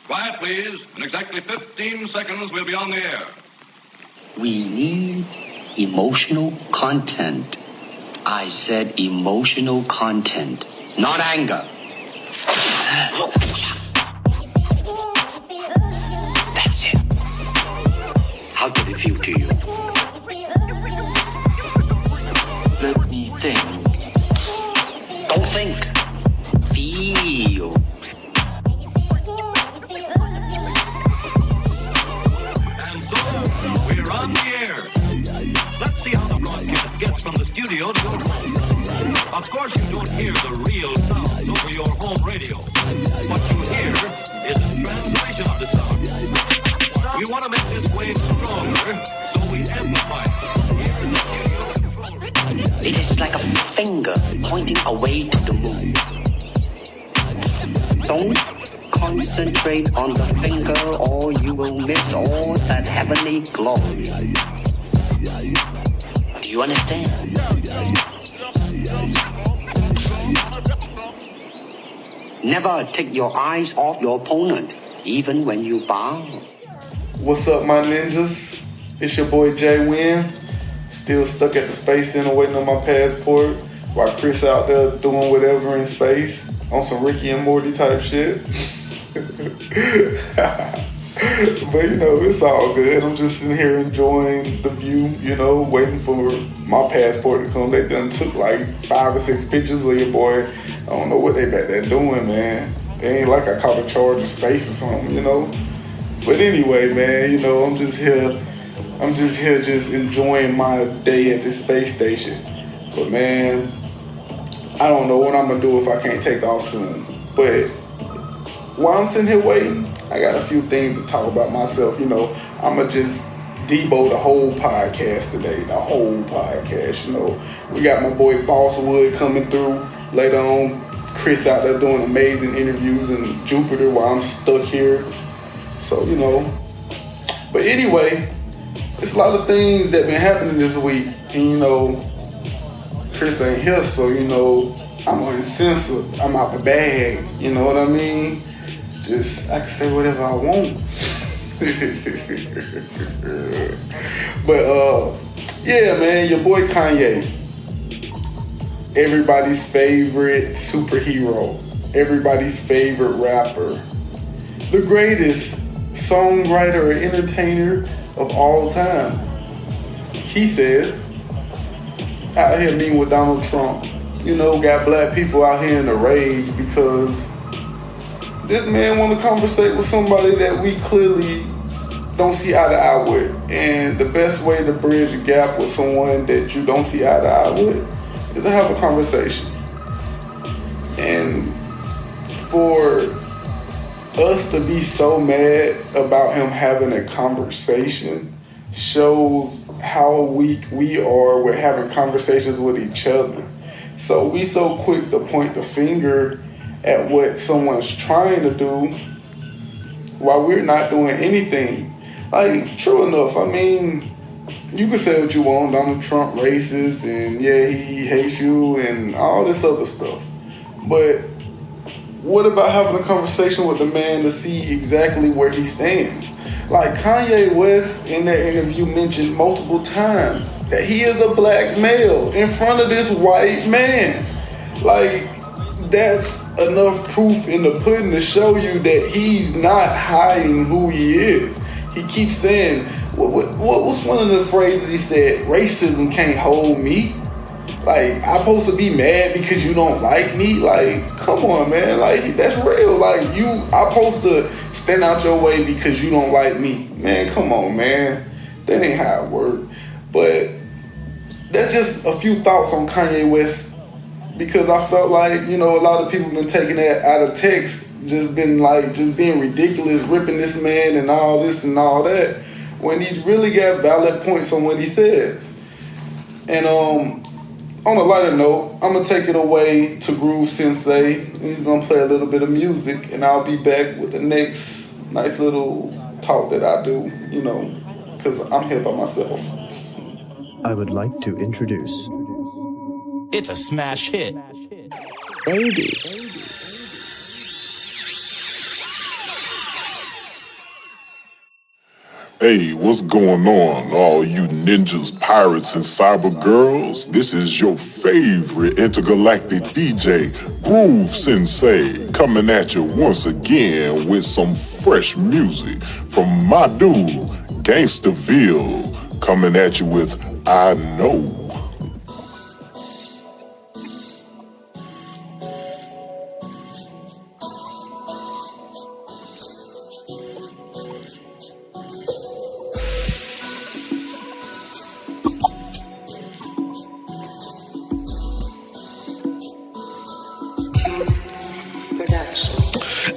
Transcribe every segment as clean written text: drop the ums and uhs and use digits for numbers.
Quiet, please. In exactly 15 seconds, we'll be on the air. We need emotional content. I said emotional content, not anger. That's it. How did it feel to you? Let me think. Don't think. Feel. We're on the air. Let's see how the broadcast gets from the studio to your home. Of course, you don't hear the real sound over your home radio. What you hear is a translation of the sound. We want to make this wave stronger, so we amplify it. It is like a finger pointing away to the moon. Don't concentrate on the finger or you will miss all that heavenly glory. Do you understand? Never take your eyes off your opponent, even when you bow. What's up, my ninjas? It's your boy Jay Wynn. Still stuck at the Space Center waiting on my passport while Chris out there doing whatever in space on some Ricky and Morty type shit. But it's all good. I'm just sitting here enjoying the view, waiting for my passport to come. They done took like 5 or 6 pictures of your boy. I don't know what they back there doing, man. It ain't like I caught a charge in space or something, But anyway, man, I'm just here just enjoying my day at this space station. But man, I don't know what I'm gonna do if I can't take off soon. But while I'm sitting here waiting, I got a few things to talk about myself. I'ma just debo the whole podcast today. The whole podcast, We got my boy Bosswood coming through later on. Chris out there doing amazing interviews in Jupiter while I'm stuck here. So, But anyway, it's a lot of things that been happening this week. And, Chris ain't here, so, I'm uncensored. I'm out the bag. You know what I mean? I can say whatever I want. But, yeah, man, your boy Kanye. Everybody's favorite superhero. Everybody's favorite rapper. The greatest songwriter or entertainer of all time. He says, out here meeting with Donald Trump, got black people out here in a rage because this man want to conversate with somebody that we clearly don't see eye to eye with. And the best way to bridge a gap with someone that you don't see eye to eye with is to have a conversation. And for us to be so mad about him having a conversation shows how weak we are with having conversations with each other. So we so quick to point the finger at what someone's trying to do while we're not doing anything. Like, true enough, you can say what you want, Donald Trump racist, and yeah, he hates you, and all this other stuff. But what about having a conversation with the man to see exactly where he stands? Like Kanye West in that interview mentioned multiple times that he is a black male in front of this white man. Like, that's enough proof in the pudding to show you that he's not hiding who he is. He keeps saying, what was one of the phrases he said? Racism can't hold me. Like, I'm supposed to be mad because you don't like me? Like, come on, man. Like, that's real. Like, I'm supposed to stand out your way because you don't like me. Man, come on, man. That ain't how it works. But that's just a few thoughts on Kanye West, because I felt like, a lot of people been taking that out of text, just being ridiculous, ripping this man and all this and all that, when he's really got valid points on what he says. And on a lighter note, I'm going to take it away to Groove Sensei. He's going to play a little bit of music, and I'll be back with the next nice little talk that I do, because I'm here by myself. I would like to introduce... It's a smash hit. Baby. Hey, what's going on, all you ninjas, pirates, and cyber girls? This is your favorite intergalactic DJ, Groove Sensei, coming at you once again with some fresh music from my dude, Gangsterville, coming at you with I Know.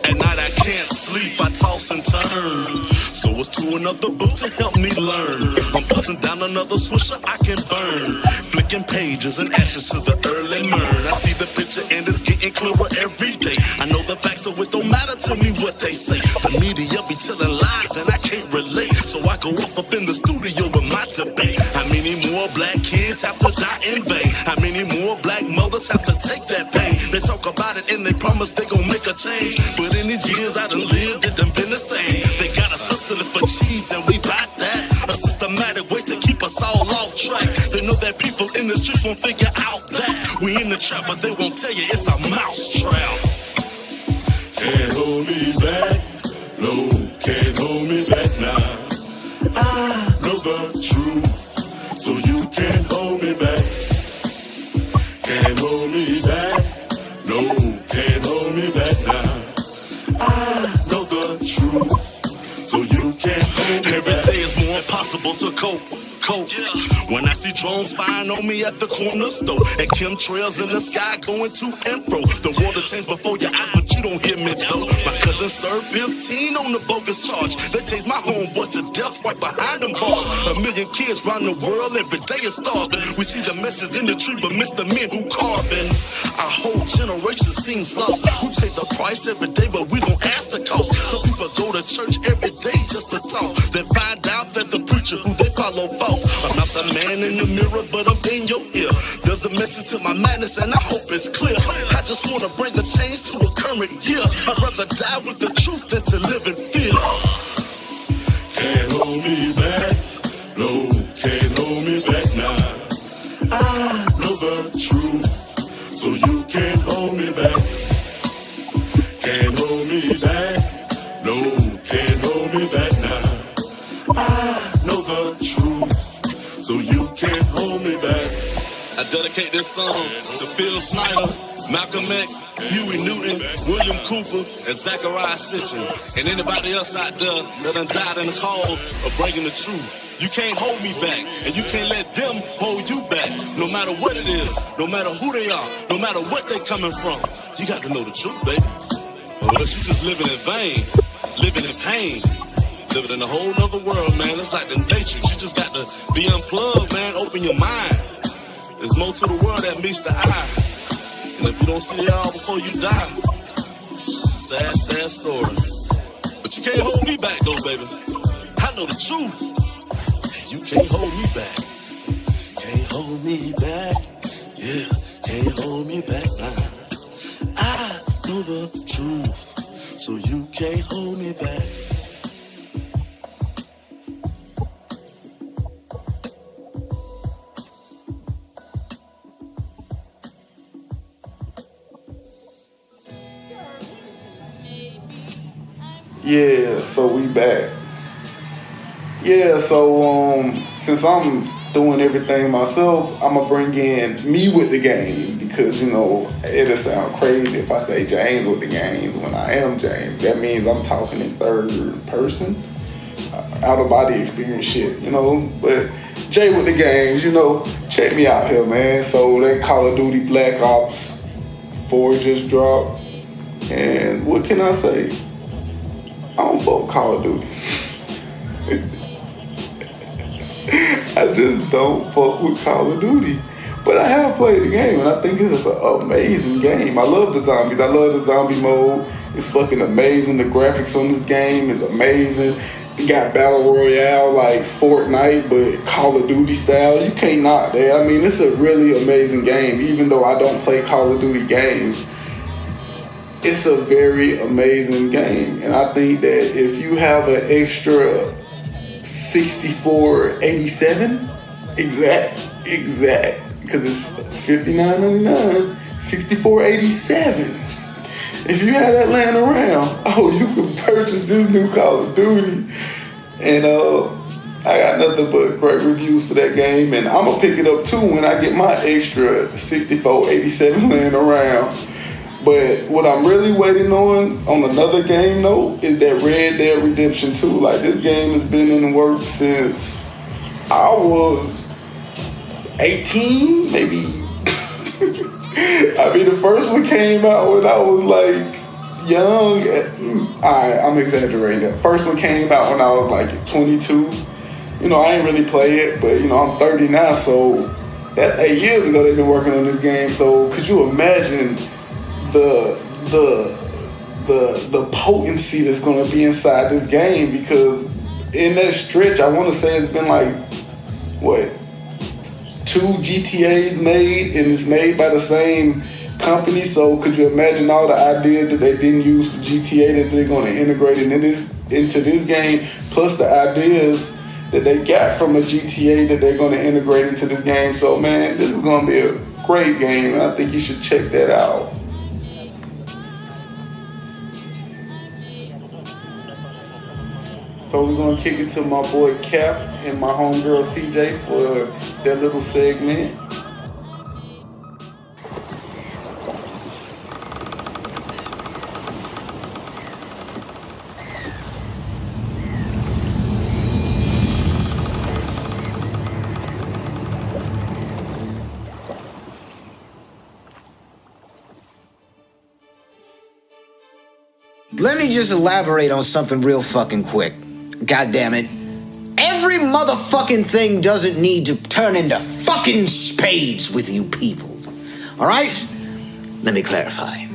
At night I can't sleep, I toss and turn. So it's to another book to help me learn. I'm buzzing down another swisher I can burn. Flicking pages and ashes to the early morn. I see the picture and it's getting clearer every day. I know the facts, so it don't matter to me what they say. The media be telling lies and I can't relate. So I go off up in the studio with my debate. How many more black kids have to die in vain? How many more black mothers have to take that pain? They talk about it and they promise they gon' make a change. But in these years I done lived, it done been the same. They got us hustling for cheese and we bought that. A systematic way to keep us all off track. They know that people in the streets won't figure out that we in the trap, but they won't tell you it's a mouse trap. Can't hold me back, no, can't hold me back now. I know the truth, so you can't hold me back. Can't hold me back, no, can't hold me back now. I know the truth, so you can't hold me back. Every day is more impossible to cope. When I see drones spying on me at the corner store and chemtrails in the sky going to and fro. The world will change before your eyes, but you don't hear me though. My cousin served 15 on the bogus charge. They tased my homeboy to death right behind them bars. 1 million kids round the world every day is starving. We see the messages in the tree, but miss the men who carving. Our whole generation seems lost. We pay the price every day, but we don't ask the cost. Some people go to church every day just to talk, then find out that the preacher who they follow false. I'm not the man in the mirror, but I'm in your ear. There's a message to my madness, and I hope it's clear. I just wanna bring a change to a current year. I'd rather die with the truth than to live in fear. Can't hold me back, no, can't hold me back now. I know the truth, so you can't hold me back. Can't hold me back, no, can't hold me back now. I know the truth, so you can't hold me back. I dedicate this song to Phil Snyder, Malcolm X, Huey Newton, William Cooper, and Zachariah Sitchin, and anybody else out there that done died in the cause of bringing the truth. You can't hold me back, and you can't let them hold you back. No matter what it is, no matter who they are, no matter what they coming from, you got to know the truth, baby. Or else you just living in vain, living in pain. Living in a whole nother world, man. It's like the Matrix. You just got to be unplugged, man. Open your mind. There's more to the world that meets the eye. And if you don't see it all before you die, it's just a sad, sad story. But you can't hold me back, though, baby. I know the truth. You can't hold me back. Can't hold me back. Yeah, can't hold me back now. I know the truth, so you can't hold me back. Yeah, so we back. Yeah, so since I'm doing everything myself, I'm gonna bring in me with the games because, you know, it'll sound crazy if I say James with the games when I am James. That means I'm talking in third person, out of body experience shit, you know. But Jay with the games, you know, check me out here, man. So that Call of Duty Black Ops 4 just dropped, and what can I say? I don't fuck Call of Duty. I just don't fuck with Call of Duty. But I have played the game, and I think it's just an amazing game. I love the zombies. I love the zombie mode. It's fucking amazing. The graphics on this game is amazing. You got Battle Royale like Fortnite, but Call of Duty style. You can't knock that. I mean, it's a really amazing game. Even though I don't play Call of Duty games, it's a very amazing game. And I think that if you have an extra 6487. Exact. Because it's $59.99. 6487. If you had that laying around, you could purchase this new Call of Duty. And I got nothing but great reviews for that game. And I'm going to pick it up too when I get my extra 6487 laying around. But what I'm really waiting on another game though, is that Red Dead Redemption 2. Like, this game has been in the works since I was 18, maybe. I mean, the first one came out when I was like young. I'm exaggerating. The first one came out when I was like 22. You know, I ain't really play it, but you know, I'm 30 now, so that's 8 years ago they've been working on this game. So could you imagine the potency that's gonna be inside this game? Because in that stretch, I want to say it's been like, what, 2 GTAs made, and it's made by the same company. So could you imagine all the ideas that they didn't use for GTA that they're going to integrate into this game, plus the ideas that they got from a GTA that they're going to integrate into this game. So man, this is going to be a great game, and I think you should check that out. So we're going to kick it to my boy Capt and my homegirl CJ for their little segment. Let me just elaborate on something real fucking quick. God damn it. Every motherfucking thing doesn't need to turn into fucking spades with you people. Alright? Let me clarify.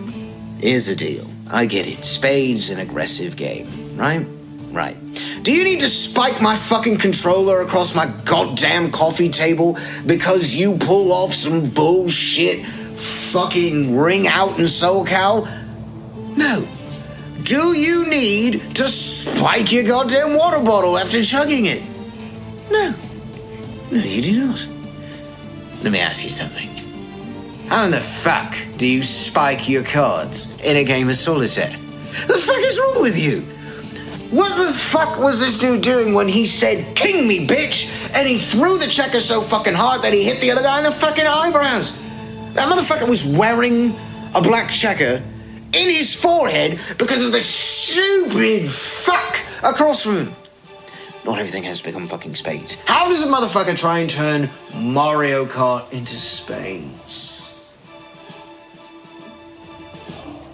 Here's the deal. I get it. Spades, an aggressive game. Right? Right. Do you need to spike my fucking controller across my goddamn coffee table because you pull off some bullshit fucking ring out in SoCal? No. Do you need to spike your goddamn water bottle after chugging it? No. No, you do not. Let me ask you something. How in the fuck do you spike your cards in a game of solitaire? The fuck is wrong with you? What the fuck was this dude doing when he said, "King me, bitch," and he threw the checker so fucking hard that he hit the other guy in the fucking eyebrows? That motherfucker was wearing a black checker in his forehead because of the stupid fuck across from him. Not everything has to become fucking spades. How does a motherfucker try and turn Mario Kart into spades?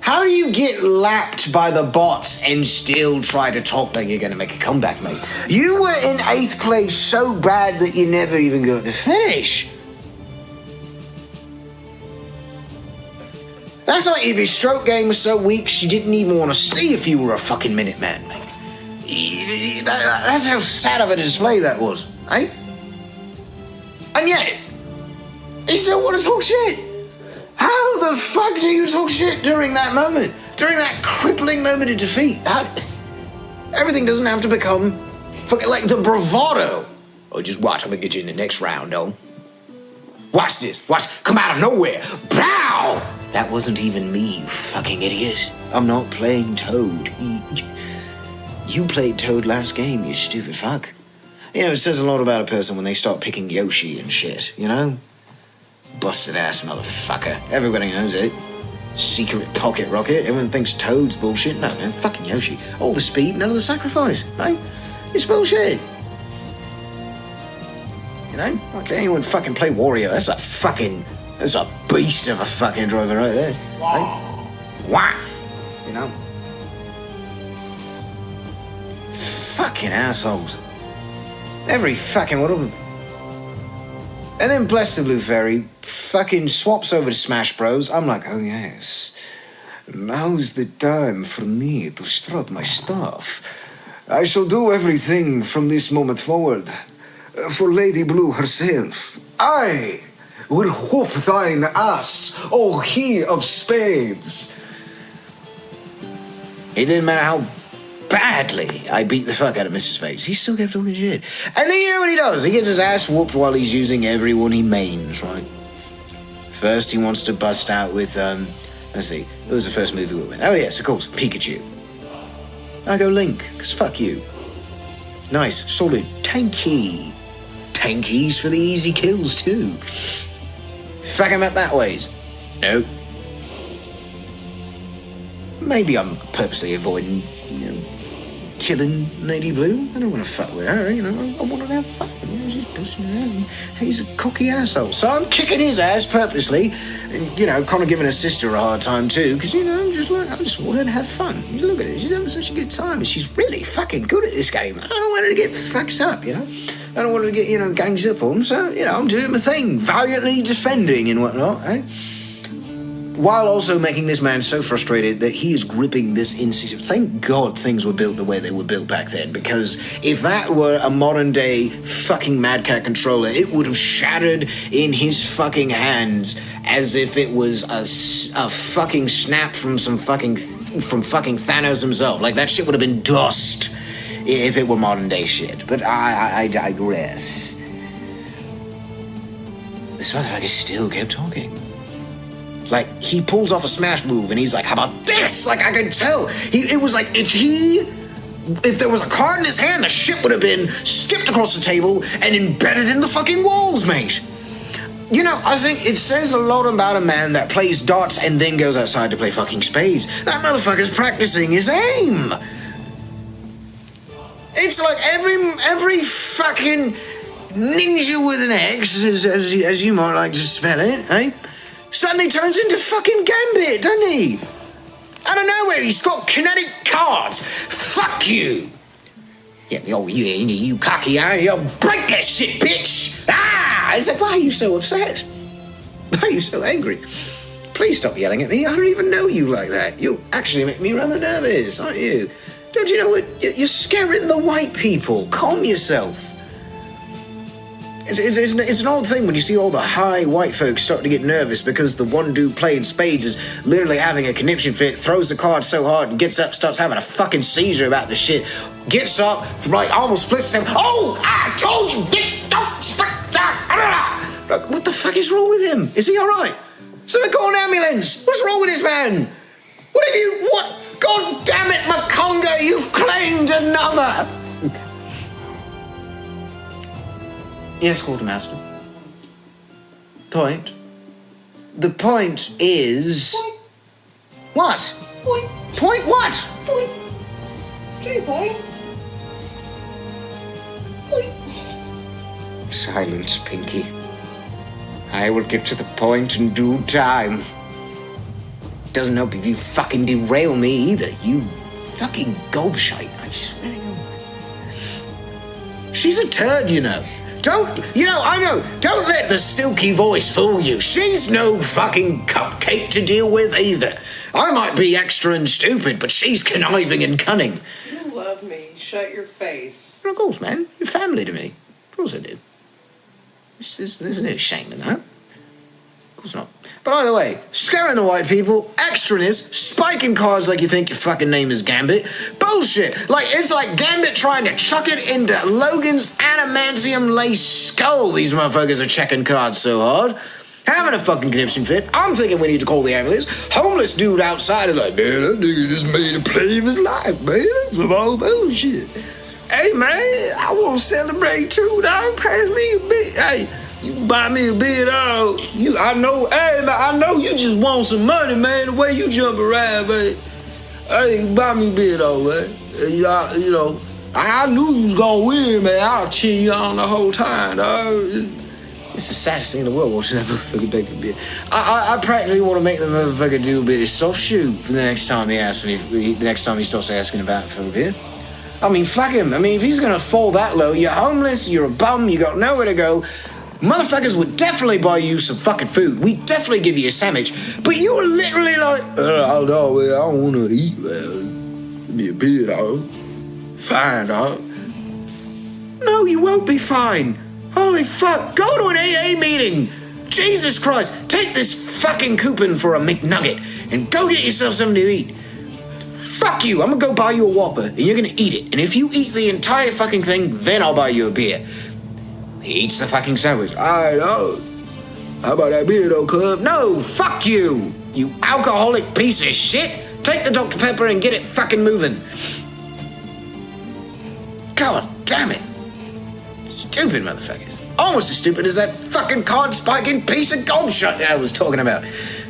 How do you get lapped by the bots and still try to talk like you're gonna make a comeback, mate? You were in 8th place so bad that you never even got to finish. That's like if your stroke game was so weak she didn't even want to see if you were a fucking Minute Man, mate. That's how sad of a display that was, eh? And yet, you still want to talk shit. How the fuck do you talk shit during that moment? During that crippling moment of defeat? Everything doesn't have to become fucking like the bravado. Oh, just watch, I'm gonna get you in the next round, though. Watch this, watch, come out of nowhere. Pow! That wasn't even me, you fucking idiot. I'm not playing Toad. You played Toad last game, you stupid fuck. You know, it says a lot about a person when they start picking Yoshi and shit, you know? Busted ass motherfucker. Everybody knows it. Secret pocket rocket. Everyone thinks Toad's bullshit. No, man, fucking Yoshi. All the speed, none of the sacrifice. No, it's bullshit. You know? Why can't anyone fucking play Wario? That's a beast of a fucking driver right there. Wow. Right? Wah! You know? Fucking assholes. Every fucking one of them. And then bless the Blue Fairy fucking swaps over to Smash Bros. I'm like, oh yes. Now's the time for me to strut my stuff. I shall do everything from this moment forward. For Lady Blue herself. I will whoop thine ass, O he of spades. It didn't matter how bad badly I beat the fuck out of Mr. Spades, he still kept talking shit. And then you know what he does? He gets his ass whooped while he's using everyone he mains, right? First, he wants to bust out with, let's see, what was the first movie we went? Oh, yes, of course, Pikachu. I go Link, because fuck you. Nice, solid, tanky. Tankies for the easy kills, too. Fuck him up that ways. No. Maybe I'm purposely avoiding, killing Lady Blue. I don't want to fuck with her, I want to have fun. She's pushing around. He's a cocky asshole. So I'm kicking his ass purposely, and, kind of giving her sister a hard time too, because, I just want her to have fun. You look at her, she's having such a good time, and she's really fucking good at this game. I don't want her to get fucked up, I don't want her to get, gangs up on, so, I'm doing my thing, valiantly defending and whatnot, eh? While also making this man so frustrated that he is gripping this insect. Thank God things were built the way they were built back then, because if that were a modern day fucking Mad Cat controller, it would have shattered in his fucking hands as if it was a fucking snap from fucking Thanos himself. Like, that shit would have been dust if it were modern day shit. But I digress. This motherfucker still kept talking. Like, he pulls off a smash move, and he's like, how about this? Like, I could tell. It was like, if there was a card in his hand, the shit would have been skipped across the table and embedded in the fucking walls, mate. I think it says a lot about a man that plays darts and then goes outside to play fucking spades. That motherfucker's practicing his aim. It's like every fucking ninja with an X, as you might like to spell it, eh? Suddenly turns into fucking Gambit, doesn't he? Out of nowhere, he's got kinetic cards. Fuck you. Yeah, you cocky, you'll break that shit, bitch. It's like, why are you so upset? Why are you so angry? Please stop yelling at me. I don't even know you like that. You actually make me rather nervous, aren't you? Don't you know what? You're scaring the white people. Calm yourself. It's an odd thing when you see all the high white folks start to get nervous because the one dude playing spades is literally having a conniption fit, throws the card so hard and gets up, starts having a fucking seizure about the shit, gets up, almost flips him. Oh, I told you, bitch, don't fuck that. Look, what the fuck is wrong with him? Is he all right? Someone call an ambulance. What's wrong with this man? What? God damn it, Makonga, you've claimed another. Yes, Quartermaster. Point. The point is... Point. What? Point. Point what? Point. Point. Point. Silence, Pinky. I will get to the point in due time. Doesn't help if you fucking derail me either, you fucking gobshite, I swear to God. She's a turd, I know, don't let the silky voice fool you. She's no fucking cupcake to deal with either. I might be extra and stupid, but she's conniving and cunning. You love me. Shut your face. Of course, man. You're family to me. Of course I do. There's no shame in that. Of course not. But either way, scaring the white people, extraness, spiking cards like you think your fucking name is Gambit. Bullshit. It's like Gambit trying to chuck it into Logan's adamantium-laced skull. These motherfuckers are checking cards so hard. Having a fucking conniption fit. I'm thinking we need to call the ambulance. Homeless dude outside is like, man, that nigga just made a play of his life, man. That's some all bullshit. Hey, man, I want to celebrate too, dog. Pass me a bit. Hey. You can buy me a beer, dog. I know you just want some money, man, the way you jump around, man. Hey, buy me a beer, dog, man. I knew you was gonna win, man. I'll cheer you on the whole time, dog. It's the saddest thing in the world watching that motherfucker beg for beer. I practically want to make the motherfucker do a bit of soft shoe for the next time the next time he starts asking about for a beer. I mean, fuck him. I mean, if he's gonna fall that low, you're homeless, you're a bum, you got nowhere to go. Motherfuckers would definitely buy you some fucking food. We'd definitely give you a sandwich. But you were literally like, oh, no, man, I don't want to eat, man. Give me a beer, dog. Fine, dog. No, you won't be fine. Holy fuck. Go to an AA meeting. Jesus Christ. Take this fucking coupon for a McNugget and go get yourself something to eat. fuck you, I'm gonna go buy you a Whopper, and you're gonna eat it. And if you eat the entire fucking thing, then I'll buy you a beer. He eats the fucking sandwich. Alright, how about that beer though, cub? No, fuck you, you alcoholic piece of shit. Take the Dr. Pepper and get it fucking moving. God damn it. Stupid motherfuckers. Almost as stupid as that fucking card-spiking piece of gold shot that I was talking about.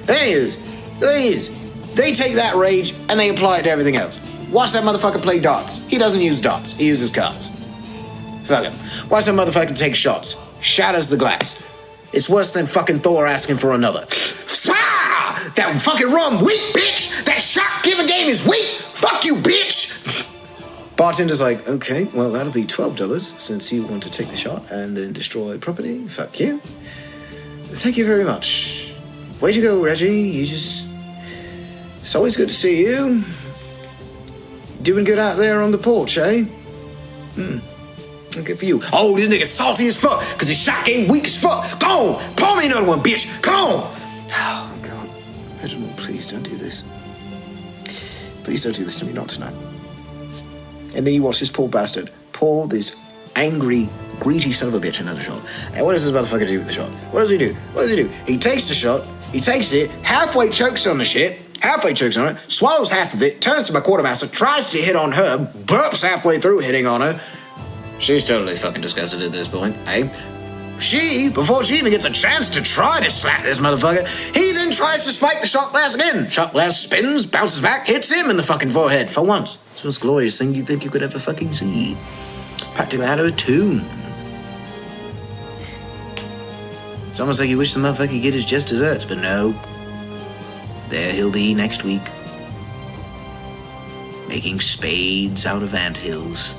Anyways, the thing is, they take that rage and they apply it to everything else. Watch that motherfucker play darts. He doesn't use darts. He uses cards. Fuck him. Watch that motherfucker take shots. Shatters the glass. It's worse than fucking Thor asking for another. That fucking rum weak, bitch! That shot-giving game is weak! Fuck you, bitch! Bartender's like, okay, well, that'll be $12 since you want to take the shot and then destroy property. Fuck you. Thank you very much. Where'd you go, Reggie? It's always good to see you. Doing good out there on the porch, eh? Good for you. Oh, this nigga's salty as fuck because his shot game weak as fuck. Go on, pour me another one, bitch. Come on. Oh, God. Reginald, please don't do this. Please don't do this to me, not tonight. And then you watch this poor bastard pour this angry, greedy son of a bitch another shot. And what does this motherfucker do with the shot? What does he do? He takes the shot, he takes it, halfway chokes on the shit, swallows half of it, turns to my quartermaster, tries to hit on her, burps halfway through hitting on her. She's totally fucking disgusted at this point, eh? Before she even gets a chance to try to slap this motherfucker, he then tries to spike the shot glass again. Shot glass spins, bounces back, hits him in the fucking forehead for once. It's the most glorious thing you'd think you could ever fucking see. Practically out of a tune. It's almost like you wish the motherfucker could get his just desserts, but no. There he'll be next week. Making spades out of anthills.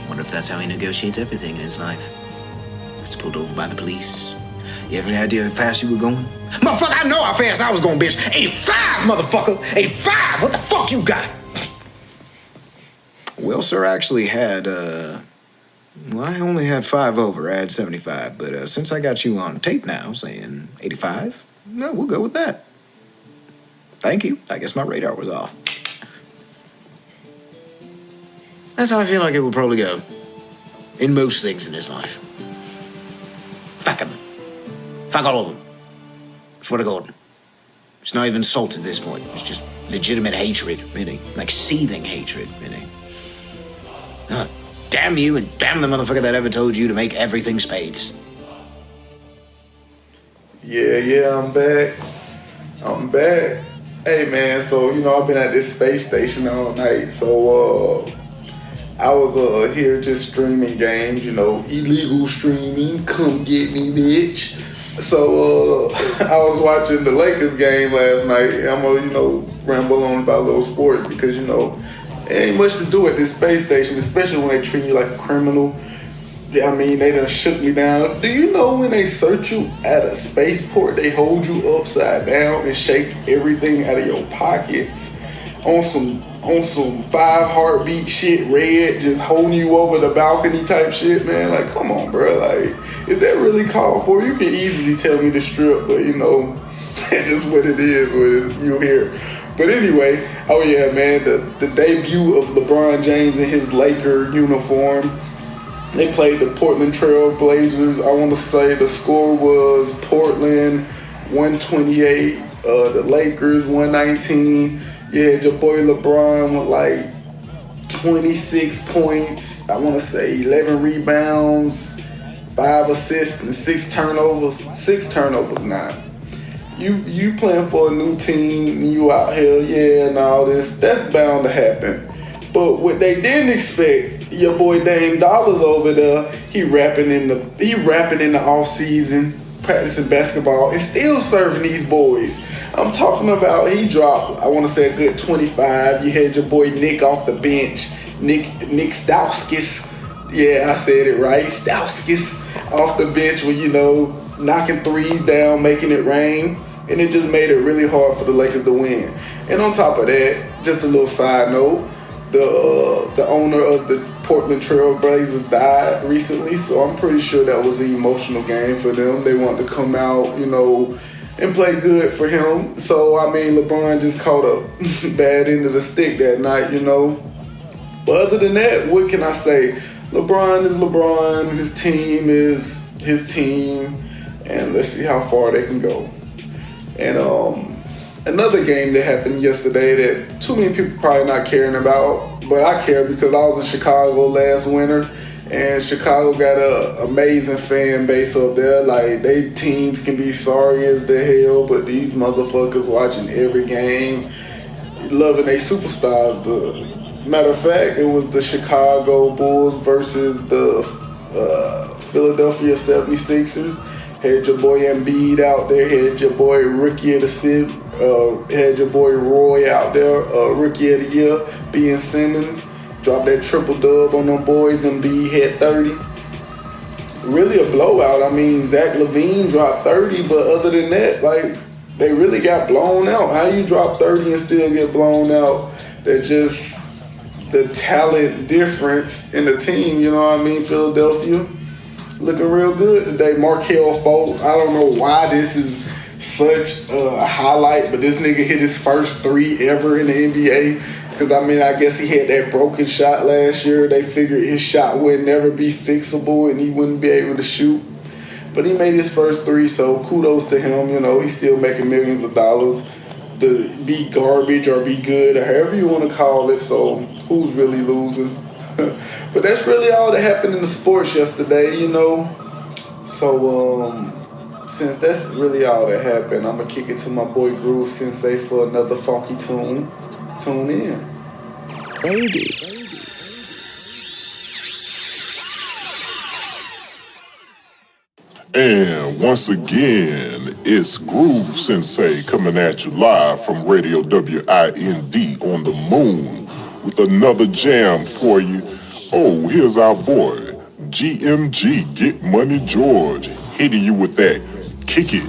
Wonder if that's how he negotiates everything in his life. Gets pulled over by the police. You have any idea how fast you were going? Motherfucker, I know how fast I was going, bitch. 85, motherfucker. 85. What the fuck you got? Well, sir, I actually had, I only had 5 over. I had 75. But since I got you on tape now saying 85, no, we'll go with that. Thank you. I guess my radar was off. That's how I feel like it would probably go. In most things in his life. Fuck him. Fuck all of them. Swear to God. It's not even salt at this point. It's just legitimate hatred, really. Like seething hatred, really. Oh, damn you and damn the motherfucker that ever told you to make everything spades. Yeah, I'm back. Hey, man, so, I've been at this space station all night, so, I was here just streaming games, illegal streaming, come get me, bitch. So I was watching the Lakers game last night, and I'm gonna, ramble on about little sports because, there ain't much to do at this space station, especially when they treat you like a criminal. I mean, they done shook me down. Do you know when they search you at a spaceport, they hold you upside down and shake everything out of your pockets on some 5 heartbeat shit, red, just holding you over the balcony type shit, man? Like, come on, bro. Like, is that really called for? You can easily tell me to strip, but that's just what it is when you hear. But anyway, oh yeah, man, the debut of LeBron James in his Laker uniform. They played the Portland Trail Blazers. I want to say the score was Portland 128, the Lakers 119. You had your boy LeBron with like 26 points. I want to say 11 rebounds, 5 assists, and 6 turnovers. 6 turnovers now. You playing for a new team, and you out here, and all this. That's bound to happen. But what they didn't expect, your boy Dame Dollars over there, he rapping in the off season, practicing basketball, and still serving these boys. I'm talking about he dropped, I want to say a good 25. You had your boy Nick off the bench, Nick Stauskas. Yeah, I said it right, Stauskas off the bench with knocking threes down, making it rain, and it just made it really hard for the Lakers to win. And on top of that, just a little side note, the owner of the Portland Trail Blazers died recently, so I'm pretty sure that was an emotional game for them. They wanted to come out, and play good for him. So, I mean, LeBron just caught a bad end of the stick that night, you know. But other than that, what can I say? LeBron is LeBron. His team is his team. And let's see how far they can go. And another game that happened yesterday that too many people probably not caring about, but I care because I was in Chicago last winter. And Chicago got an amazing fan base up there. Like, they teams can be sorry as the hell, but these motherfuckers watching every game, loving their superstars. Matter of fact, it was the Chicago Bulls versus the Philadelphia 76ers. Had your boy Embiid out there. Had your boy Rookie of the Year. Had your boy Roy out there, Rookie of the Year, Ben Simmons. Dropped that triple dub on them boys, and B had 30. Really a blowout. I mean, Zach LaVine dropped 30, but other than that, like, they really got blown out. How you drop 30 and still get blown out? They're just the talent difference in the team, you know what I mean? Philadelphia looking real good today. Markelle Fultz, I don't know why this is such a highlight, but this nigga hit his first 3 ever in the NBA. Because, I mean, I guess he had that broken shot last year. They figured his shot would never be fixable and he wouldn't be able to shoot. But he made his first 3, so kudos to him. You know, he's still making millions of dollars to be garbage or be good or however you want to call it. So who's really losing? But that's really all that happened in the sports yesterday, you know. So, since that's really all that happened, I'm going to kick it to my boy Groove Sensei for another funky tune. Tune in. Baby. And once again, it's Groove Sensei coming at you live from Radio WIND on the moon with another jam for you. Oh, here's our boy, GMG, Get Money George, hitting you with that Kick It.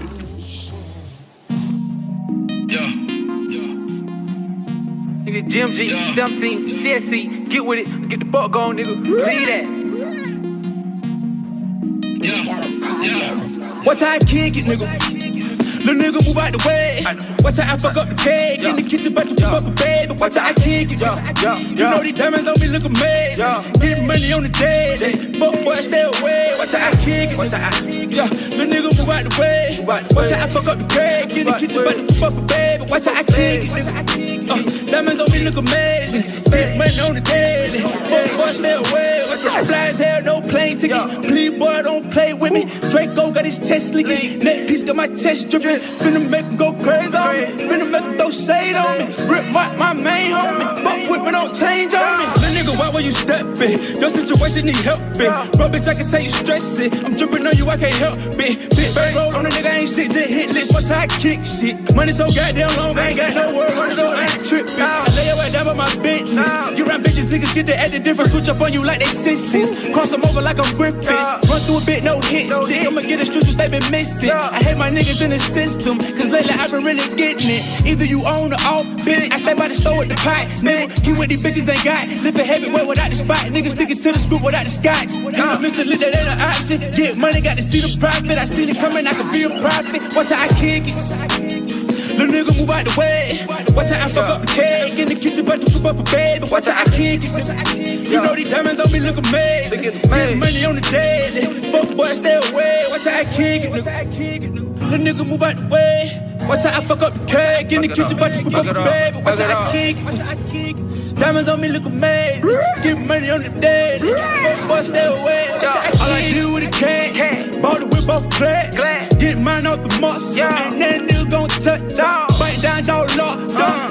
Nigga, GMG, 17, CSC, get with it, get the fuck going, nigga. Believe that. Watch how I kick it, nigga. Little nigga move out the way. Watch how I fuck up the cake. In the kitchen, about to whip up a bed. But watch how I kick it. You know these diamonds on me look amazing. Getting money on the day. Fuck boy, stay away. Watch how I kick it. Little nigga move out the way. Watch how I fuck up the cake. In the kitchen, about to whip up a bed. But watch how I kick it. Diamonds on me look amazing. Getting money on the day. Fuck boy, stay away. Watch how I fly as hell, no plane ticket. Please boy, don't play with me. Draco got his chest leaking. Neck piece got my chest dripping. Finna make him go crazy on me. Finna make him throw shade on me. Rip my main homie. Fuck with me, don't change on me. Little nigga, why will you step it? Your situation need help it. Bro, bitch, I can tell you stress it. I'm dripping on you, I can't help it. Big bang roll on the nigga, ain't shit, just hit list. Watch how I kick shit. Money so goddamn long, I ain't got no word on it, though, I ain't trippin'. I lay your ass down by my business. You run bitches, niggas get the acting different. Switch up on you like they sisters. Cross them over like I'm gripping. Run through a bit, no hit stick. I'ma get the streets, they been missing. I hate my niggas in the system, cause lately I've been really getting it. Either you own or off, bitch. I stay by the store with the pot, nigga. Get with these bitches ain't got. Live a heavyweight without the spot. Niggas sticking to the scoop without the scotch. Mr. Lit, that ain't an option. Get money, got to see the profit. I see it coming, I can be a profit. Watch how I kick it. Little nigga move out the way. Watch how I fuck up the cake. In the kitchen, about to flip up a bed. But watch how I kick it. You know these diamonds on me look amazing. Get money on the daily. Fuck boy, stay away. Watch how I kick it. Little nigga move out the way. Watch how I fuck up the cake. In the kitchen, about to flip up the bed. But watch how I kick it. Diamonds on me look amazing. Get money on the daily. Fuck boy, stay away. Watch how I kick it. All I do with a cash. Bought the whip off the glass. Get mine off the muscle. Ain't that nigga gon' touch. Bite down, dog lock.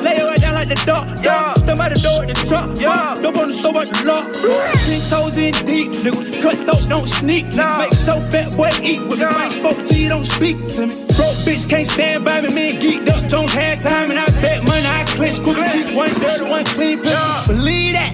Lay your head down like the dog. Step out the door at the truck. Dope on the store at the lock. 10 toes in deep. Nigga, cut throat, don't sneak. Make so fat boy eat with me. I spoke to you, don't speak to me. Broke bitch can't stand by me. Man geeked up, don't have time. And I bet money, I clinch quick. One dirty, one clean. Believe that.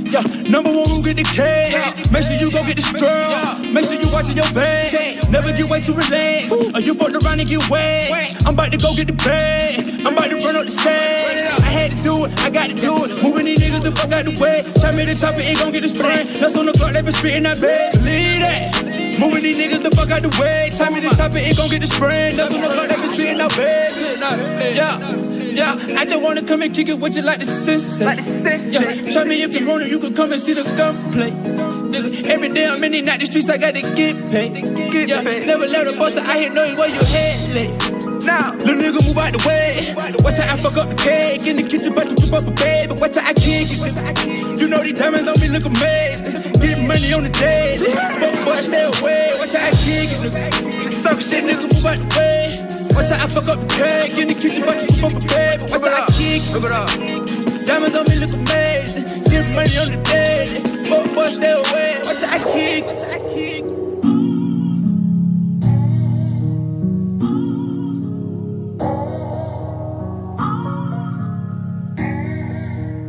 Yeah, number one, who get the cash. Make sure you go get the scrub. Make sure you watching your bag. Never get way too relaxed. Or you fucked around and get wet. I'm about to go get the bag. I'm about to run up the stage. I had to do it, I got to do it. Moving these niggas the fuck out the way. Try me to top it, ain't gon' get the spray. That's on the clock, they been spitting that bag. Believe that. Moving these niggas the fuck out the way. Time me to chop it, it gon' get the sprain. Nothing no fuck that be sitting out bed. Yeah, I just wanna come and kick it with you like the sensei. Yeah, try me if you want it, you can come and see the gunplay. Nigga, every day I'm in and out the streets, I gotta get paid. Yeah, never let a buster out here know where your head lay. Now, little nigga move out the way. Watch how I fuck up the cake. In the kitchen, about to whip up a baby. Watch how I kick it. You know these diamonds on me look amazing. Getting money on the daily. Fuck boy, stay away. Watch how I kick it. Some shit, nigga move out the way. Watch how I fuck up the cake. In the kitchen, about to whip up a baby. Watch how I kick it. Diamonds on me look amazing. Getting money on the daily. Fuck boy, stay away. Watch how I kick it.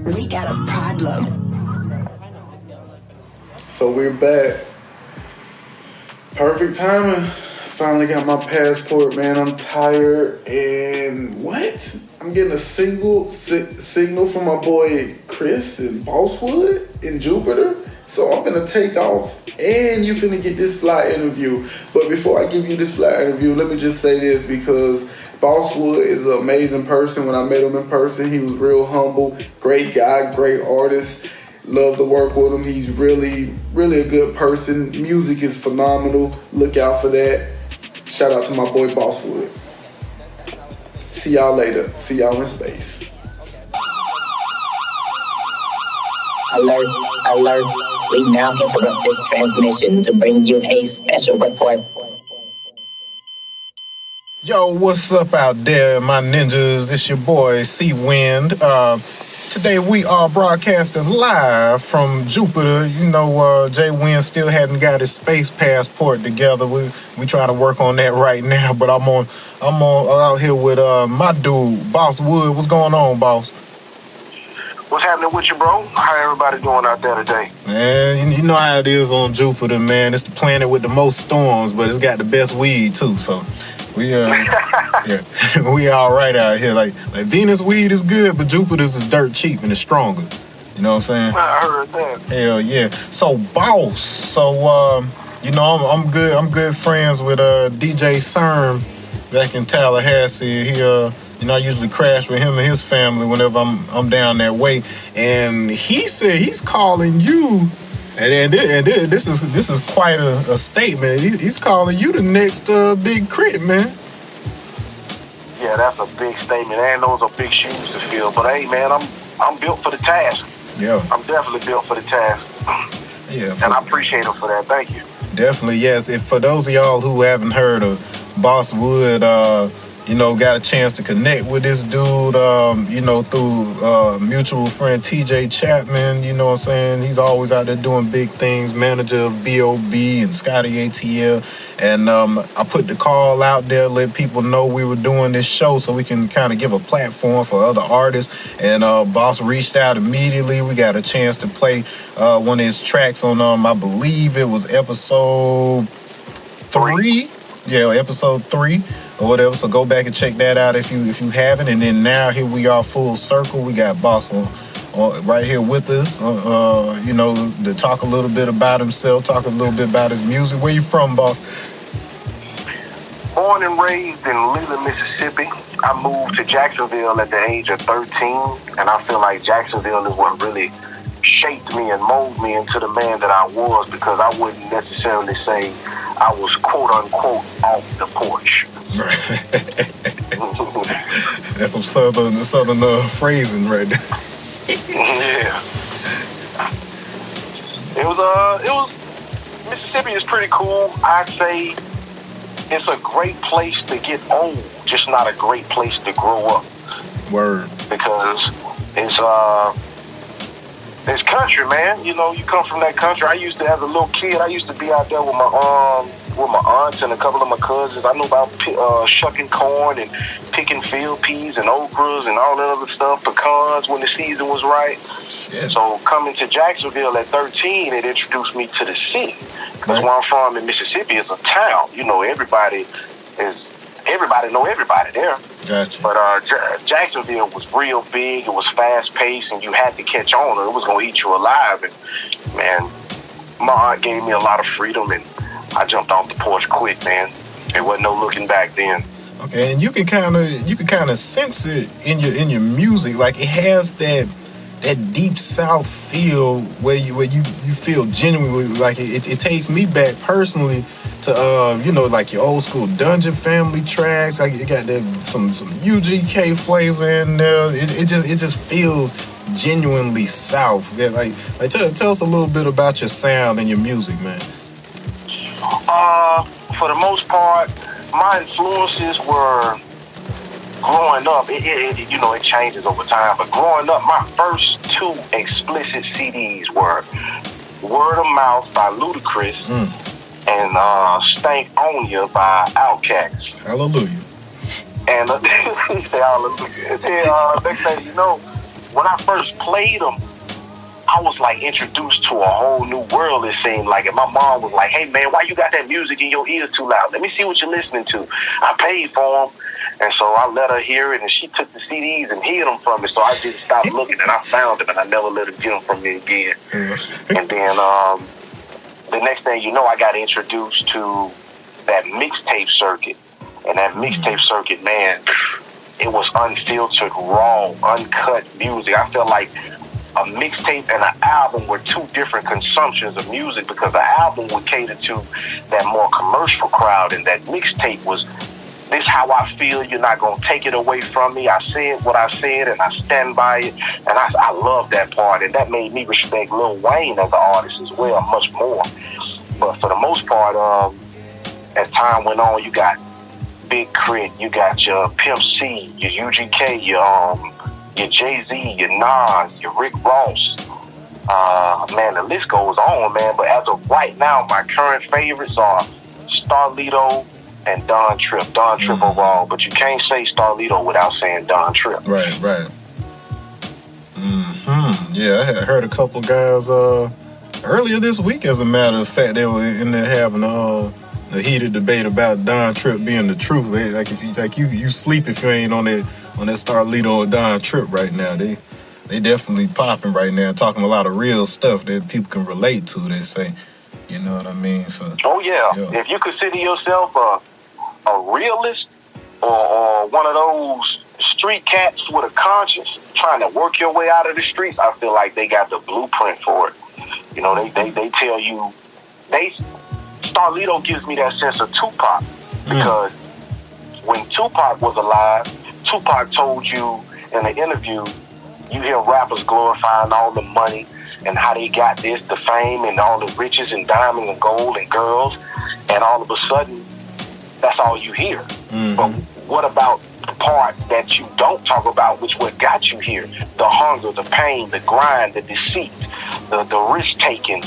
We got a problem. So we're back. Perfect timing. Finally got my passport, man. I'm tired. And what? I'm getting a signal from my boy Chris in Bosswood in Jupiter. So I'm gonna take off. And you finna get this fly interview. But before I give you this fly interview, let me just say this, because Bosswood is an amazing person. When I met him in person, he was real humble, great guy, great artist. Love to work with him. He's really, really a good person. Music is phenomenal. Look out for that. Shout out to my boy Bosswood. See y'all later. See y'all in space. Alert, alert. We now interrupt this transmission to bring you a special report. Yo, what's up out there, my ninjas? It's your boy, C-Wind. Today we are broadcasting live from Jupiter. You know, Jay Wind still hadn't got his space passport together. We trying to work on that right now, but I'm out here with my dude, Boss Wood. What's going on, boss? What's happening with you, bro? How everybody doing out there today? Man, you know how it is on Jupiter, man. It's the planet with the most storms, but it's got the best weed too, so we yeah, we all right out here. Like Venus weed is good, but Jupiter's is dirt cheap and it's stronger. You know what I'm saying? I heard that. Hell yeah. So boss, so you know I'm good friends with DJ CERN back in Tallahassee. He you know, I usually crash with him and his family whenever I'm down that way. And he said he's calling you, and this is quite a statement. He's calling you the next big crit, man. Yeah, that's a big statement, and those are big shoes to fill. But hey, man, I'm built for the task. Yeah, I'm definitely built for the task. Yeah, and I appreciate him for that. Thank you. Definitely, yes. If for those of y'all who haven't heard of Boss Wood, you know, got a chance to connect with this dude, you know, through mutual friend TJ Chapman, you know what I'm saying? He's always out there doing big things, manager of B.O.B. and Scotty ATL. And I put the call out there, let people know we were doing this show so we can kind of give a platform for other artists. And Boss reached out immediately. We got a chance to play one of his tracks on, I believe it was episode 3. Yeah, episode 3. Or whatever, so go back and check that out if you haven't. And then now here we are, full circle. We got Boss on right here with us, you know, to talk a little bit about himself, talk a little bit about his music. Where you from, Boss? Born and raised in Leland, Mississippi. I moved to Jacksonville at the age of 13, and I feel like Jacksonville is what really shaped me and molded me into the man that I was, because I wouldn't necessarily say I was quote unquote off the porch. That's some southern phrasing right there. Yeah. It was Mississippi is pretty cool. I'd say it's a great place to get old, just not a great place to grow up. Word. Because it's country, man. You know, you come from that country. I used to, as a little kid, I used to be out there with my aunts and a couple of my cousins. I knew about shucking corn and picking field peas and okras and all that other stuff, pecans when the season was right. Shit. So coming to Jacksonville at 13, it introduced me to the city. Because where I'm from in Mississippi is a town. You know, everybody know everybody there. Gotcha. But Jacksonville was real big. It was fast paced, and you had to catch on, or it was gonna eat you alive. And man, my aunt gave me a lot of freedom, and I jumped off the porch quick, man. There wasn't no looking back then. Okay, and you can kind of sense it in your music, like it has that deep South feel where you feel genuinely like it takes me back personally to like your old school Dungeon Family tracks. Like it got some UGK flavor in there. It just feels genuinely South. Yeah, like tell us a little bit about your sound and your music, man. For the most part, my influences were growing up. It changes over time. But growing up, my first 2 explicit CDs were Word of Mouth by Ludacris and Stank On Ya by Outkast. Hallelujah. And next thing you know, when I first played them, I was like introduced to a whole new world, it seemed like. And my mom was like, hey man, why you got that music in your ears too loud? Let me see what you're listening to. I paid for them. And so I let her hear it, and she took the CDs and hid them from me. So I just stopped looking, and I found them, and I never let her get them from me again. And then the next thing you know, I got introduced to that mixtape circuit. And that mixtape circuit, man, it was unfiltered, raw, uncut music. I felt like a mixtape and an album were 2 different consumptions of music, because the album would cater to that more commercial crowd, and that mixtape was, this how I feel, you're not going to take it away from me. I said what I said, and I stand by it, and I love that part, and that made me respect Lil Wayne as an artist as well, much more. But for the most part, as time went on, you got Big Crit, you got your Pimp C, your UGK, your Jay-Z, your Nas, your Rick Ross. Man, the list goes on, man. But as of right now, my current favorites are Starlito and Don Trip. Don Trip overall, but you can't say Starlito without saying Don Trip. Right. Yeah, I had heard a couple guys earlier this week, as a matter of fact, they were in there having a heated debate about Don Trip being the truth. You sleep if you ain't on that Starlito or Don Trip right now. They definitely popping right now, talking a lot of real stuff that people can relate to, they say. You know what I mean? So. Oh yeah. If you consider yourself a realist or one of those street cats with a conscience trying to work your way out of the streets, I feel like they got the blueprint for it. You know, they tell you, Starlito gives me that sense of Tupac, because when Tupac was alive, Tupac told you in an interview, you hear rappers glorifying all the money and how they got this, the fame and all the riches and diamonds and gold and girls, and all of a sudden, that's all you hear. But what about the part that you don't talk about, which what got you here? The hunger, the pain, the grind, the deceit, the risk-taking,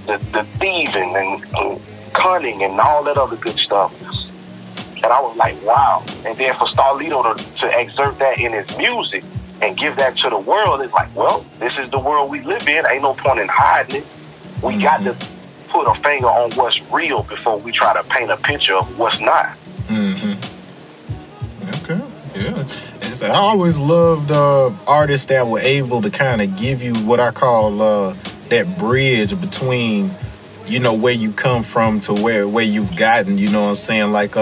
the thieving and cunning and all that other good stuff. And I was like, wow. And then for Starlito to exert that in his music and give that to the world, it's like, well, this is the world we live in. Ain't no point in hiding it. We got to put a finger on what's real before we try to paint a picture of what's not. Okay, yeah. And so I always loved artists that were able to kind of give you what I call that bridge between, you know, where you come from to where you've gotten, you know what I'm saying? Like,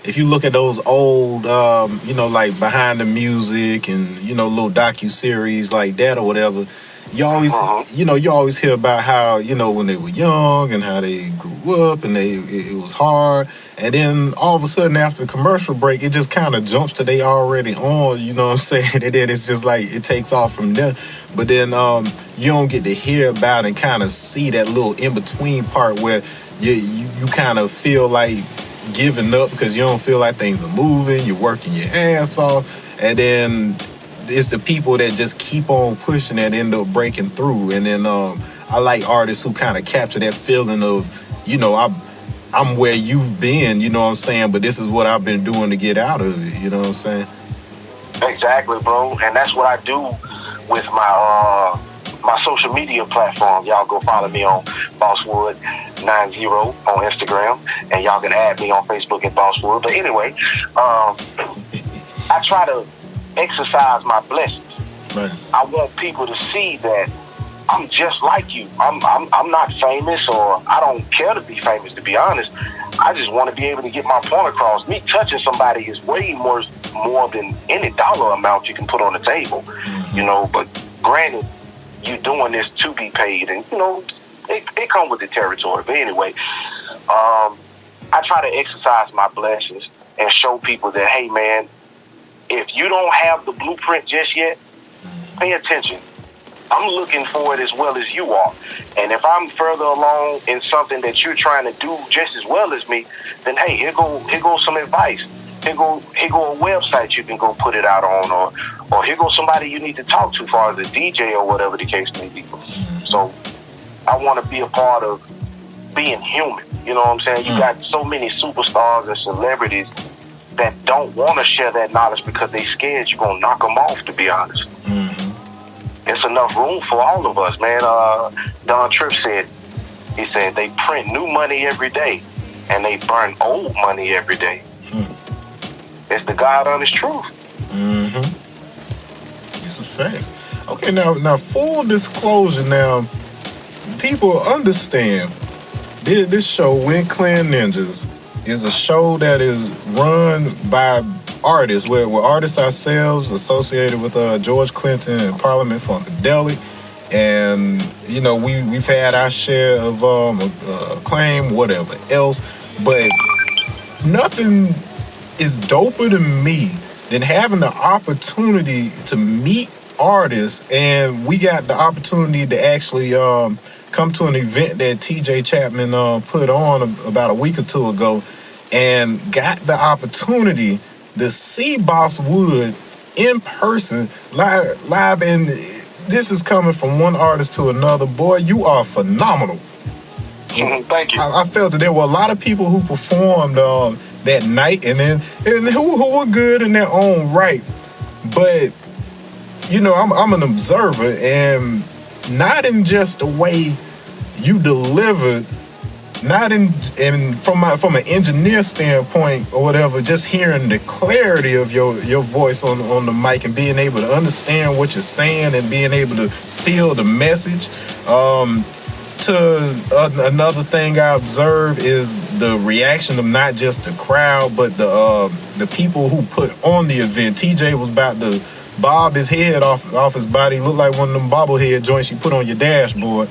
if you look at those old, you know, like Behind the Music and, you know, little docu-series like that or whatever, you always, you know, you always hear about how, you know, when they were young and how they grew up and it was hard. And then all of a sudden after the commercial break, it just kind of jumps to they already on, you know what I'm saying? And then it's just like, it takes off from there. But then you don't get to hear about and kind of see that little in-between part where you kind of feel like giving up because you don't feel like things are moving, you're working your ass off. And then it's the people that just keep on pushing that end up breaking through. And then I like artists who kind of capture that feeling of, you know, I'm where you've been, you know what I'm saying, but this is what I've been doing to get out of it, you know what I'm saying? Exactly, bro. And that's what I do with my my social media platform. Y'all go follow me on Bosswood90 on Instagram, and y'all can add me on Facebook at Bosswood. But anyway, I try to exercise my blessings. Right. I want people to see that I'm just like you. I'm not famous, or I don't care to be famous, to be honest. I just want to be able to get my point across. Me touching somebody is way more than any dollar amount you can put on the table, you know. But granted, you doing this to be paid, and you know, it comes with the territory. But anyway, I try to exercise my blessings and show people that, hey man, if you don't have the blueprint just yet, pay attention. I'm looking for it as well as you are. And if I'm further along in something that you're trying to do just as well as me, then hey, here goes some advice. Here go a website you can go put it out on, or here goes somebody you need to talk to, as far as a DJ or whatever the case may be. So I want to be a part of being human. You know what I'm saying? You got so many superstars and celebrities that don't want to share that knowledge because they scared you're going to knock them off, to be honest. It's enough room for all of us, man. Don Tripp said, he said, they print new money every day and they burn old money every day. It's the God honest truth. This is facts. Okay, now full disclosure now, people understand this show, Wind Clan Ninjas, is a show that is run by artists. We're artists ourselves, associated with George Clinton and Parliament Funkadelic, and you know we've had our share of acclaim, whatever else, but nothing is doper to me than having the opportunity to meet artists, and we got the opportunity to actually come to an event that TJ Chapman put on about a week or two ago, and got the opportunity to see Boss Wood in person, live, and this is coming from one artist to another. Boy, you are phenomenal. Thank you. I felt that there were a lot of people who performed that night, and who were good in their own right. But you know, I'm an observer, and not in just the way you delivered, not in from an engineer standpoint or whatever, just hearing the clarity of your voice on the mic and being able to understand what you're saying and being able to feel the message. Another thing I observe is the reaction of not just the crowd, but the people who put on the event. TJ was about to bob his head off his body. Looked like one of them bobblehead joints you put on your dashboard.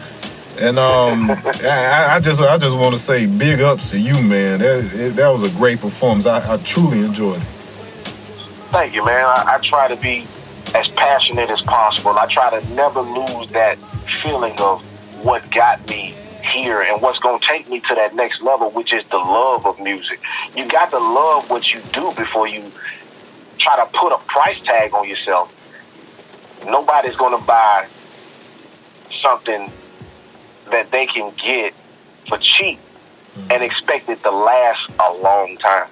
And I just want to say big ups to you, man. That was a great performance. I truly enjoyed it. Thank you, man. I try to be as passionate as possible. I try to never lose that feeling of what got me here and what's going to take me to that next level, which is the love of music. You got to love what you do before you try to put a price tag on yourself. Nobody's going to buy something that they can get for cheap and expect it to last a long time.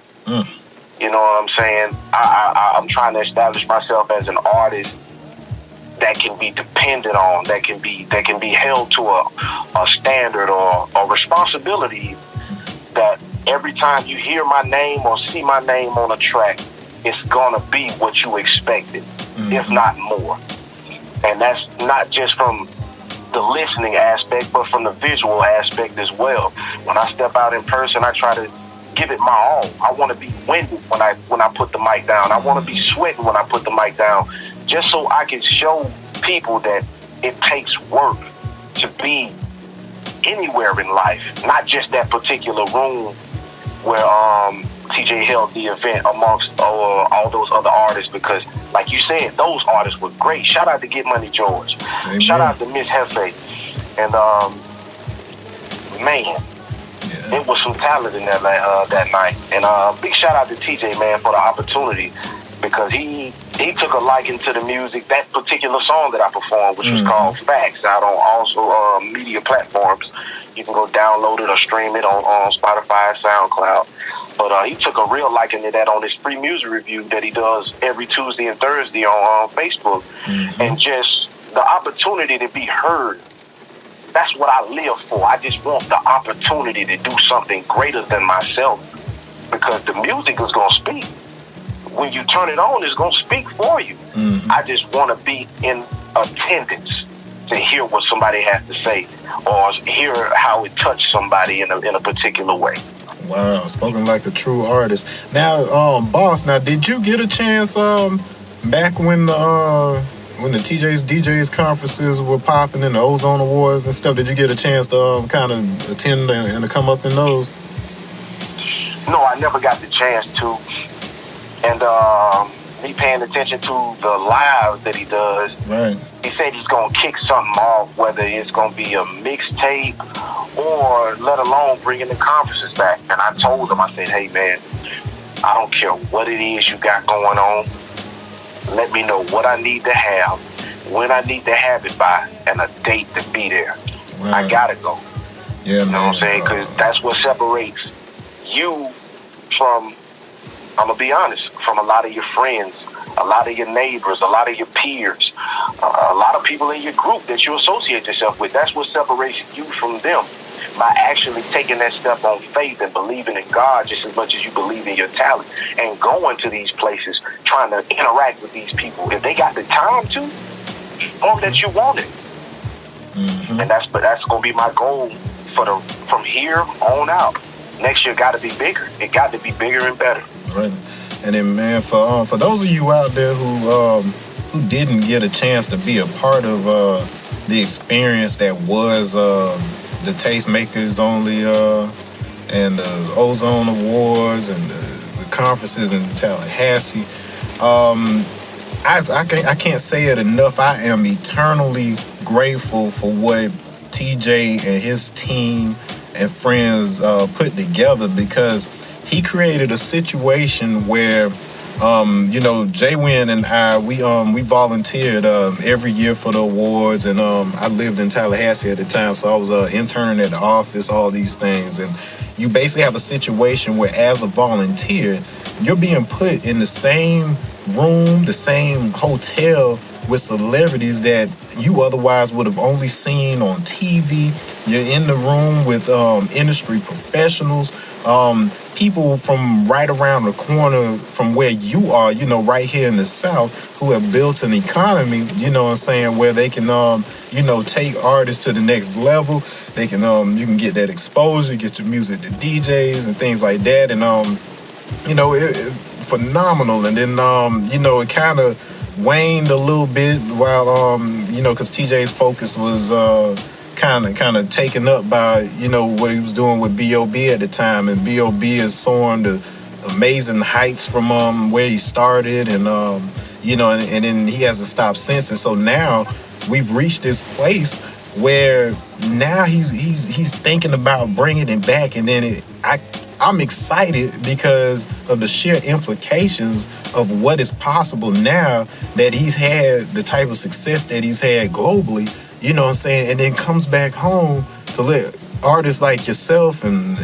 You know what I'm saying? I'm trying to establish myself as an artist that can be depended on, that can be held to a standard or a responsibility, that every time you hear my name or see my name on a track, it's gonna be what you expected, if not more. And that's not just from the listening aspect, but from the visual aspect as well. When I step out in person, I try to give it my all. I want to be winded when I put the mic down. I want to be sweating when I put the mic down, just so I can show people that it takes work to be anywhere in life, not just that particular room where TJ held the event amongst all those other artists, because like you said, those artists were great. Shout out to Get Money George. Amen. Shout out to Miss Hefe. And man, there was some talent in that night. And big shout out to TJ, man, for the opportunity, because he took a liking to the music. That particular song that I performed, which was called Facts, out on also media platforms. You can go download it or stream it on Spotify, SoundCloud. But he took a real liking to that on his free music review that he does every Tuesday and Thursday on Facebook. And just the opportunity to be heard, that's what I live for. I just want the opportunity to do something greater than myself, because the music is going to speak. When you turn it on, it's going to speak for you. I just want to be in attendance to hear what somebody has to say or hear how it touched somebody in a particular way. Wow, spoken like a true artist. Now, Boss, now did you get a chance back when the TJ's DJs conferences were popping and the Ozone Awards and stuff? Did you get a chance to kind of attend and to come up in those? No, I never got the chance to. And me paying attention to the lives that he does. Right. He said he's gonna kick something off, whether it's gonna be a mixtape or let alone bringing the conferences back. And I told him, I said, hey man, I don't care what it is you got going on. Let me know what I need to have, when I need to have it by, and a date to be there. Wow. I gotta go. Yeah, you know what I'm saying? Because that's what separates you from, I'm gonna be honest, from a lot of your friends, a lot of your neighbors, a lot of your peers, a lot of people in your group that you associate yourself with. That's what separates you from them, by actually taking that step on faith and believing in God just as much as you believe in your talent, and going to these places, trying to interact with these people. If they got the time to, or that you want it. Mm-hmm. And that's gonna be my goal from here on out. Next year got to be bigger. It got to be bigger and better. Right. And then, man, for those of you out there who didn't get a chance to be a part of the experience that was the Tastemakers Only and the Ozone Awards and the conferences in Tallahassee, I can't say it enough. I am eternally grateful for what TJ and his team and friends put together, because he created a situation where, J-Win and I, we volunteered every year for the awards, and I lived in Tallahassee at the time, so I was interning at the office, all these things, and you basically have a situation where, as a volunteer, you're being put in the same room, the same hotel with celebrities that you otherwise would have only seen on TV. You're in the room with industry professionals, people from right around the corner from where you are, right here in the South, who have built an economy, where they can, take artists to the next level. They can, you can get that exposure, get your music to DJs and things like that. And, phenomenal. And then, it kind of waned a little bit while, because TJ's focus was kind of taken up by, what he was doing with B.O.B. at the time. And B.O.B. is soaring to amazing heights from where he started. And, and then he hasn't stopped since. And so now we've reached this place where now he's thinking about bringing it back. And then I'm excited because of the sheer implications of what is possible now that he's had the type of success that he's had globally, and then comes back home to let artists like yourself and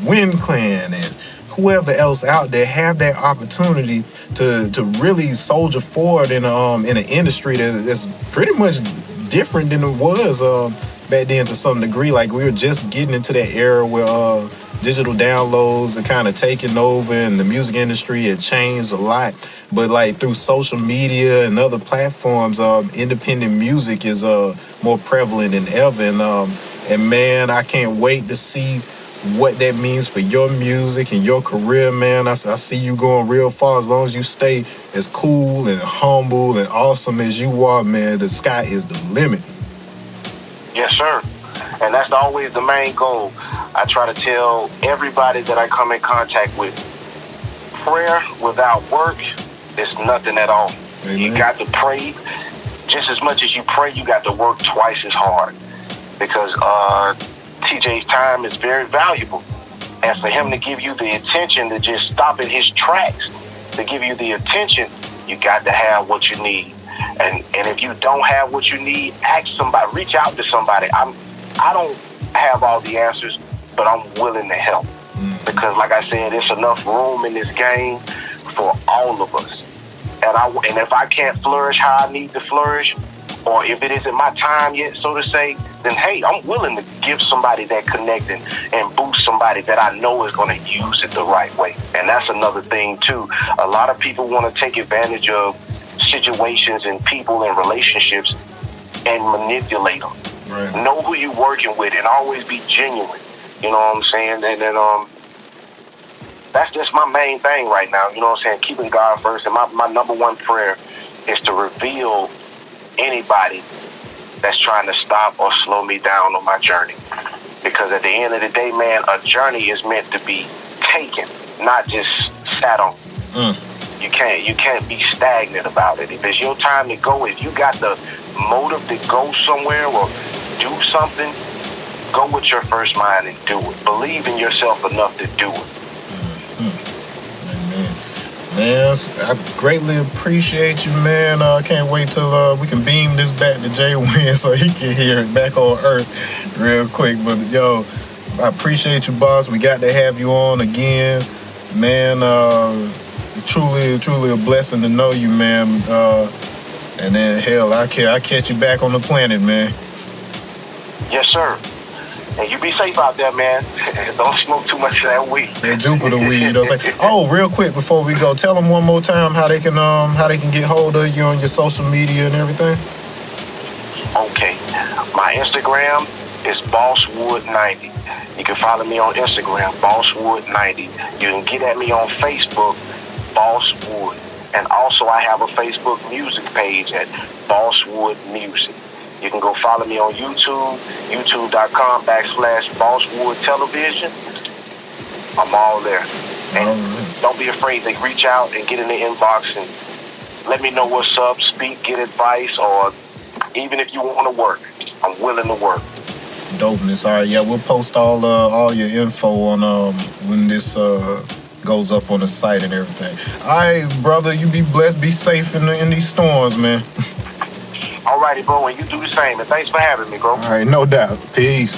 Win Clan and whoever else out there have that opportunity to really soldier forward in an industry that's pretty much different than it was back then to some degree. Like, we were just getting into that era where digital downloads are kind of taking over, and the music industry had changed a lot. But like through social media and other platforms, independent music is more prevalent than ever. And man, I can't wait to see what that means for your music and your career, man. I see you going real far as long as you stay as cool and humble and awesome as you are, man. The sky is the limit. Yes, sir. And that's always the main goal. I try to tell everybody that I come in contact with, prayer without work is nothing at all. Amen. You got to pray just as much as you pray. You got to work twice as hard, because TJ's time is very valuable. And for him to give you the attention to just stop in his tracks, to give you the attention, you got to have what you need. And if you don't have what you need, ask somebody, reach out to somebody. I don't have all the answers, but I'm willing to help. Because like I said, there's enough room in this game for all of us. And if I can't flourish how I need to flourish, or if it isn't my time yet, so to say, then hey, I'm willing to give somebody that connection and boost somebody that I know is going to use it the right way. And that's another thing too. A lot of people want to take advantage of situations and people and relationships and manipulate them. Right. Know who you're working with and always be genuine. You know what I'm saying? And then that's just my main thing right now. You know what I'm saying? Keeping God first. And my number one prayer is to reveal anybody that's trying to stop or slow me down on my journey. Because at the end of the day, man, a journey is meant to be taken, not just sat on. You can't be stagnant about it. If it's your time to go, if you got the motive to go somewhere or do something, go with your first mind and do it. Believe in yourself enough to do it. Man, I greatly appreciate you, man. I can't wait till we can beam this back to Jay Wynn so he can hear it back on Earth real quick. But, yo, I appreciate you, boss. We got to have you on again. Man, truly a blessing to know you, man. And then, hell, I catch you back on the planet, man. Yes, sir. And you be safe out there, man. Don't smoke too much of that weed. That Jupiter weed, you know what I'm saying? Oh, real quick before we go, tell them one more time how they can get hold of you on your social media and everything. Okay. My Instagram is Bosswood90. You can follow me on Instagram, Bosswood90. You can get at me on Facebook, Bosswood. And also I have a Facebook music page at Bosswood Music. You can go follow me on YouTube, youtube.com/Bosswood Television. I'm all there. And don't be afraid to reach out and get in the inbox and let me know what's up, speak, get advice, or even if you want to work, I'm willing to work. Dopeness. All right, yeah, we'll post all your info on when this goes up on the site and everything. All right, brother, you be blessed, be safe in these storms, man. All righty, bro, and you do the same. And thanks for having me, bro. All right, no doubt. Peace.